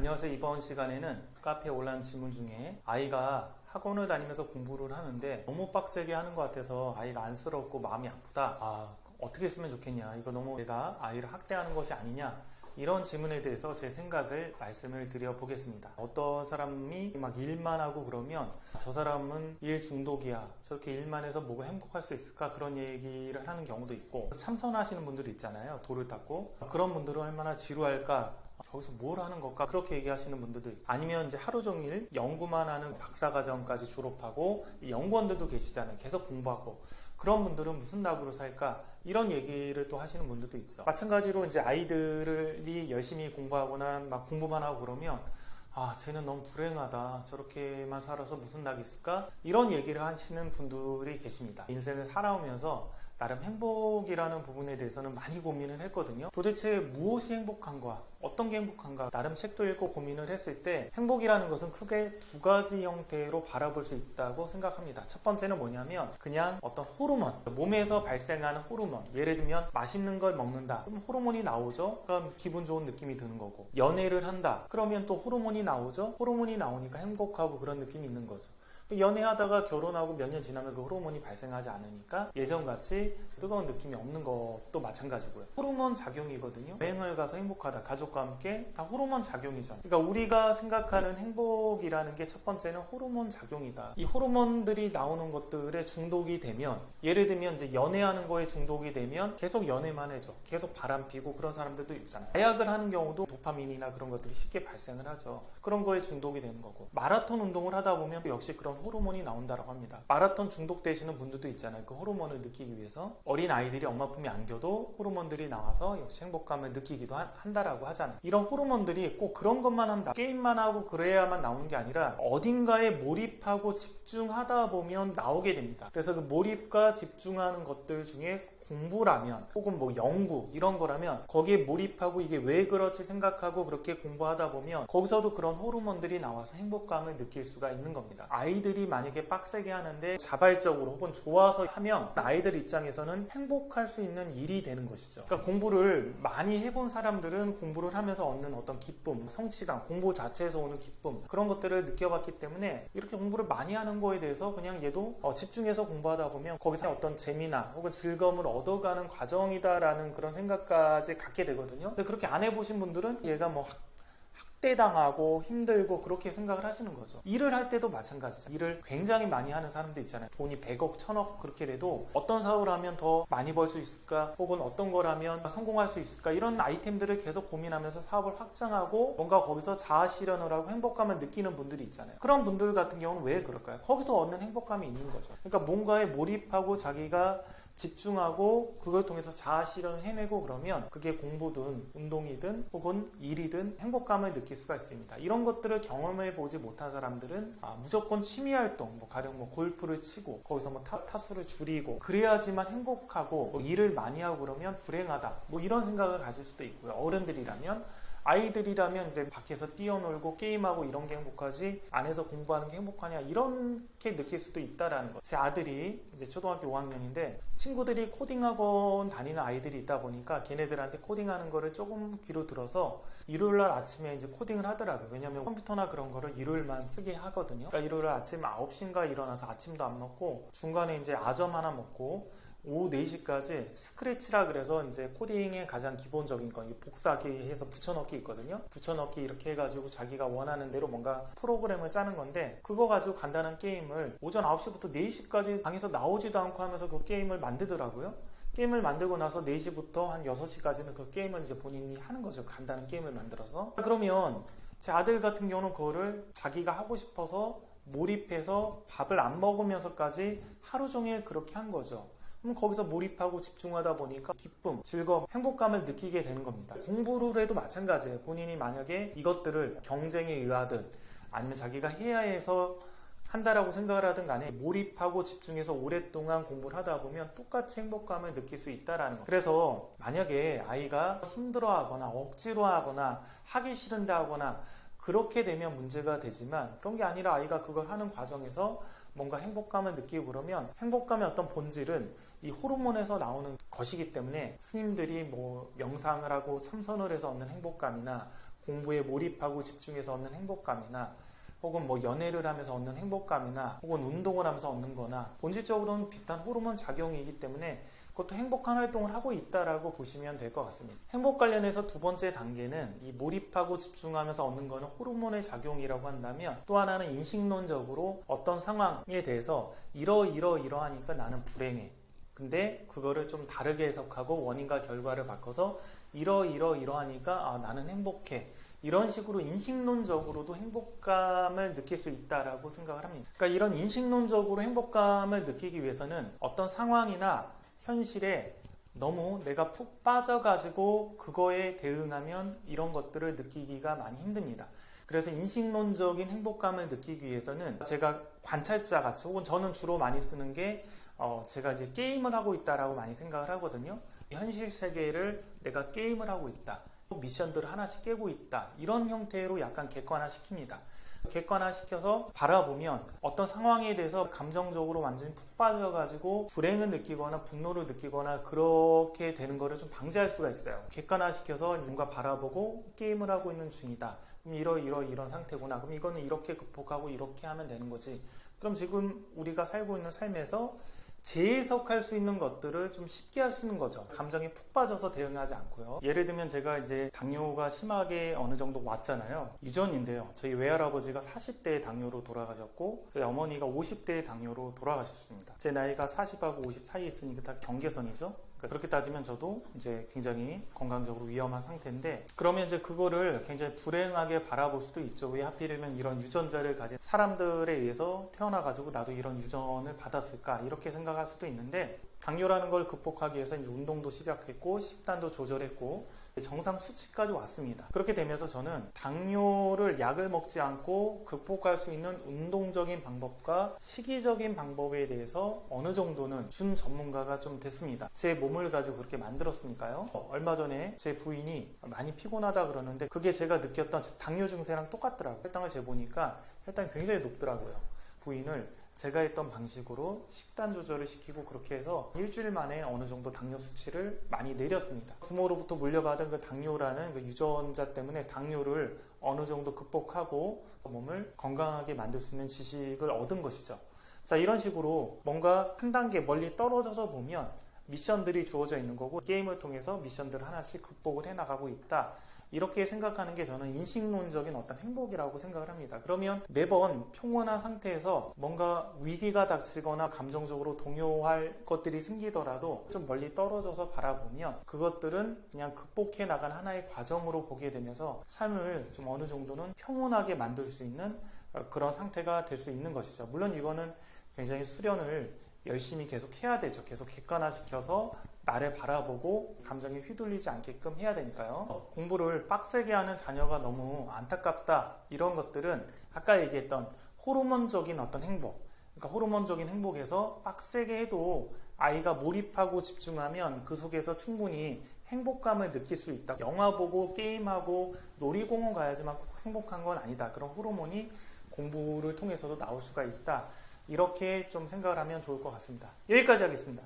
안녕하세요. 이번 시간에는 카페에 올라온 질문 중에 아이가 학원을 다니면서 공부를 하는데 너무 빡세게 하는 것 같아서 아이가 안쓰럽고 마음이 아프다. 어떻게 했으면 좋겠냐. 이거 너무 내가 아이를 학대하는 것이 아니냐. 이런 질문에 대해서 제 생각을 말씀을 드려보겠습니다. 어떤 사람이 막 일만 하고 그러면 저 사람은 일 중독이야. 저렇게 일만 해서 뭐가 행복할 수 있을까? 그런 얘기를 하는 경우도 있고, 참선하시는 분들 있잖아요. 돌을 닦고. 그런 분들은 얼마나 지루할까? 저기서 뭘 하는 걸까? 그렇게 얘기하시는 분들도 있고, 아니면 이제 하루 종일 연구만 하는 박사과정까지 졸업하고 연구원들도 계시잖아요. 계속 공부하고. 그런 분들은 무슨 낙으로 살까? 이런 얘기를 또 하시는 분들도 있죠. 마찬가지로 이제 아이들이 열심히 공부하거나 막 공부만 하고 그러면 쟤는 너무 불행하다. 저렇게만 살아서 무슨 낙이 있을까? 이런 얘기를 하시는 분들이 계십니다. 인생을 살아오면서 나름 행복이라는 부분에 대해서는 많이 고민을 했거든요. 도대체 무엇이 행복한가? 어떤 게 행복한가? 나름 책도 읽고 고민을 했을 때 행복이라는 것은 크게 두 가지 형태로 바라볼 수 있다고 생각합니다. 첫 번째는 뭐냐면 그냥 어떤 호르몬, 몸에서 발생하는 호르몬. 예를 들면 맛있는 걸 먹는다. 그럼 호르몬이 나오죠? 그럼 기분 좋은 느낌이 드는 거고. 연애를 한다. 그러면 또 호르몬이 나오죠? 호르몬이 나오니까 행복하고 그런 느낌이 있는 거죠. 연애하다가 결혼하고 몇 년 지나면 그 호르몬이 발생하지 않으니까 예전같이 뜨거운 느낌이 없는 것도 마찬가지고요. 호르몬 작용이거든요. 여행을 가서 행복하다. 가족과 함께 다 호르몬 작용이죠. 그러니까 우리가 생각하는 행복이라는 게 첫 번째는 호르몬 작용이다. 이 호르몬들이 나오는 것들에 중독이 되면, 예를 들면 이제 연애하는 거에 중독이 되면 계속 연애만 해줘. 계속 바람 피고 그런 사람들도 있잖아요. 마약을 하는 경우도 도파민이나 그런 것들이 쉽게 발생을 하죠. 그런 거에 중독이 되는 거고, 마라톤 운동을 하다 보면 역시 그런 호르몬이 나온다고 합니다. 마라톤 중독되시는 분들도 있잖아요. 그 호르몬을 느끼기 위해서 어린 아이들이 엄마 품에 안겨도 호르몬들이 나와서 역시 행복감을 느끼기도 한다라고 하잖아요. 이런 호르몬들이 꼭 그런 것만 한다, 게임만 하고 그래야만 나오는 게 아니라 어딘가에 몰입하고 집중하다 보면 나오게 됩니다. 그래서 그 몰입과 집중하는 것들 중에 공부라면 혹은 뭐 연구 이런 거라면 거기에 몰입하고 이게 왜 그렇지 생각하고 그렇게 공부하다 보면 거기서도 그런 호르몬들이 나와서 행복감을 느낄 수가 있는 겁니다. 아이들이 만약에 빡세게 하는데 자발적으로 혹은 좋아서 하면 아이들 입장에서는 행복할 수 있는 일이 되는 것이죠. 그러니까 공부를 많이 해본 사람들은 공부를 하면서 얻는 어떤 기쁨, 성취감, 공부 자체에서 오는 기쁨, 그런 것들을 느껴봤기 때문에 이렇게 공부를 많이 하는 거에 대해서 그냥 얘도 집중해서 공부하다 보면 거기서 어떤 재미나 혹은 즐거움을 얻어가는 과정이다라는 그런 생각까지 갖게 되거든요. 근데 그렇게 안 해보신 분들은 얘가 뭐 학대당하고 힘들고 그렇게 생각을 하시는 거죠. 일을 할 때도 마찬가지죠. 일을 굉장히 많이 하는 사람들 있잖아요. 돈이 100억, 1000억 그렇게 돼도 어떤 사업을 하면 더 많이 벌 수 있을까? 혹은 어떤 거라면 성공할 수 있을까? 이런 아이템들을 계속 고민하면서 사업을 확장하고 뭔가 거기서 자아 실현을 하고 행복감을 느끼는 분들이 있잖아요. 그런 분들 같은 경우는 왜 그럴까요? 거기서 얻는 행복감이 있는 거죠. 그러니까 뭔가에 몰입하고 자기가 집중하고 그걸 통해서 자아 실현을 해내고 그러면 그게 공부든 운동이든 혹은 일이든 행복감을 느낄 수가 있습니다. 이런 것들을 경험해 보지 못한 사람들은 무조건 취미활동, 가령 골프를 치고 거기서 타수를 줄이고 그래야지만 행복하고 일을 많이 하고 그러면 불행하다 이런 생각을 가질 수도 있고요. 어른들이라면, 아이들이라면 이제 밖에서 뛰어놀고 게임하고 이런 게 행복하지 안에서 공부하는 게 행복하냐 이렇게 느낄 수도 있다라는 거. 제 아들이 이제 초등학교 5학년인데 친구들이 코딩학원 다니는 아이들이 있다 보니까 걔네들한테 코딩하는 거를 조금 귀로 들어서 일요일날 아침에 이제 코딩을 하더라고요. 왜냐면 컴퓨터나 그런 거를 일요일만 쓰게 하거든요. 그러니까 일요일 아침 9시인가 일어나서 아침도 안 먹고 중간에 이제 아점 하나 먹고 오후 4시까지 스크래치라 그래서 이제 코딩의 가장 기본적인 건 복사하기 해서 붙여넣기 있거든요. 붙여넣기 이렇게 해가지고 자기가 원하는 대로 뭔가 프로그램을 짜는 건데 그거 가지고 간단한 게임을 오전 9시부터 4시까지 방에서 나오지도 않고 하면서 그 게임을 만들더라고요. 게임을 만들고 나서 4시부터 한 6시까지는 그 게임을 이제 본인이 하는 거죠. 간단한 게임을 만들어서. 그러면 제 아들 같은 경우는 그거를 자기가 하고 싶어서 몰입해서 밥을 안 먹으면서까지 하루 종일 그렇게 한 거죠. 그럼 거기서 몰입하고 집중하다 보니까 기쁨, 즐거움, 행복감을 느끼게 되는 겁니다. 공부를 해도 마찬가지예요. 본인이 만약에 이것들을 경쟁에 의하든 아니면 자기가 해야 해서 한다라고 생각을 하든 간에 몰입하고 집중해서 오랫동안 공부를 하다 보면 똑같이 행복감을 느낄 수 있다는 거. 그래서 만약에 아이가 힘들어하거나 억지로 하거나 하기 싫은데 하거나 그렇게 되면 문제가 되지만 그런 게 아니라 아이가 그걸 하는 과정에서 뭔가 행복감을 느끼고 그러면 행복감의 어떤 본질은 이 호르몬에서 나오는 것이기 때문에 스님들이 명상을 하고 참선을 해서 얻는 행복감이나 공부에 몰입하고 집중해서 얻는 행복감이나 혹은 뭐 연애를 하면서 얻는 행복감이나 혹은 운동을 하면서 얻는 거나 본질적으로는 비슷한 호르몬 작용이기 때문에 그것도 행복한 활동을 하고 있다라고 보시면 될 것 같습니다. 행복 관련해서 두 번째 단계는 이 몰입하고 집중하면서 얻는 거는 호르몬의 작용이라고 한다면, 또 하나는 인식론적으로 어떤 상황에 대해서 이러하니까 나는 불행해. 근데 그거를 좀 다르게 해석하고 원인과 결과를 바꿔서 이러하니까 나는 행복해. 이런 식으로 인식론적으로도 행복감을 느낄 수 있다라고 생각을 합니다. 그러니까 이런 인식론적으로 행복감을 느끼기 위해서는 어떤 상황이나 현실에 너무 내가 푹 빠져가지고 그거에 대응하면 이런 것들을 느끼기가 많이 힘듭니다. 그래서 인식론적인 행복감을 느끼기 위해서는 제가 관찰자 같이, 혹은 저는 주로 많이 쓰는 게 제가 이제 게임을 하고 있다라고 많이 생각을 하거든요. 현실 세계를 내가 게임을 하고 있다, 미션들을 하나씩 깨고 있다, 이런 형태로 약간 객관화시킵니다. 객관화시켜서 바라보면 어떤 상황에 대해서 감정적으로 완전히 푹 빠져가지고 불행을 느끼거나 분노를 느끼거나 그렇게 되는 거를 좀 방지할 수가 있어요. 객관화시켜서 뭔가 바라보고 게임을 하고 있는 중이다. 그럼 이런 상태구나. 그럼 이거는 이렇게 극복하고 이렇게 하면 되는 거지. 그럼 지금 우리가 살고 있는 삶에서 재해석할 수 있는 것들을 좀 쉽게 할 수 있는 거죠. 감정에 푹 빠져서 대응하지 않고요. 예를 들면 제가 이제 당뇨가 심하게 어느 정도 왔잖아요. 유전인데요. 저희 외할아버지가 40대에 당뇨로 돌아가셨고 저희 어머니가 50대에 당뇨로 돌아가셨습니다. 제 나이가 40하고 50 사이에 있으니까 다 경계선이죠. 그렇게 따지면 저도 이제 굉장히 건강적으로 위험한 상태인데, 그러면 이제 그거를 굉장히 불행하게 바라볼 수도 있죠. 왜 하필이면 이런 유전자를 가진 사람들에 의해서 태어나가지고 나도 이런 유전을 받았을까, 이렇게 생각할 수도 있는데, 당뇨라는 걸 극복하기 위해서 이제 운동도 시작했고 식단도 조절했고 정상 수치까지 왔습니다. 그렇게 되면서 저는 당뇨를 약을 먹지 않고 극복할 수 있는 운동적인 방법과 시기적인 방법에 대해서 어느 정도는 준 전문가가 좀 됐습니다. 제 몸을 가지고 그렇게 만들었으니까요. 얼마 전에 제 부인이 많이 피곤하다 그러는데 그게 제가 느꼈던 당뇨 증세랑 똑같더라고요. 혈당을 재보니까 혈당이 굉장히 높더라고요. 부인을 제가 했던 방식으로 식단 조절을 시키고 그렇게 해서 일주일 만에 어느 정도 당뇨 수치를 많이 내렸습니다. 부모로부터 물려받은 그 당뇨라는 그 유전자 때문에 당뇨를 어느 정도 극복하고 몸을 건강하게 만들 수 있는 지식을 얻은 것이죠. 자, 이런 식으로 뭔가 한 단계 멀리 떨어져서 보면 미션들이 주어져 있는 거고, 게임을 통해서 미션들을 하나씩 극복을 해나가고 있다. 이렇게 생각하는 게 저는 인식론적인 어떤 행복이라고 생각을 합니다. 그러면 매번 평온한 상태에서 뭔가 위기가 닥치거나 감정적으로 동요할 것들이 생기더라도 좀 멀리 떨어져서 바라보면 그것들은 그냥 극복해 나간 하나의 과정으로 보게 되면서 삶을 좀 어느 정도는 평온하게 만들 수 있는 그런 상태가 될 수 있는 것이죠. 물론 이거는 굉장히 수련을 열심히 계속 해야 되죠. 계속 객관화시켜서 나를 바라보고 감정에 휘둘리지 않게끔 해야 되니까요. 공부를 빡세게 하는 자녀가 너무 안타깝다, 이런 것들은 아까 얘기했던 호르몬적인 어떤 행복, 그러니까 호르몬적인 행복에서 빡세게 해도 아이가 몰입하고 집중하면 그 속에서 충분히 행복감을 느낄 수 있다. 영화 보고 게임하고 놀이공원 가야지만 꼭 행복한 건 아니다. 그런 호르몬이 공부를 통해서도 나올 수가 있다. 이렇게 좀 생각을 하면 좋을 것 같습니다. 여기까지 하겠습니다.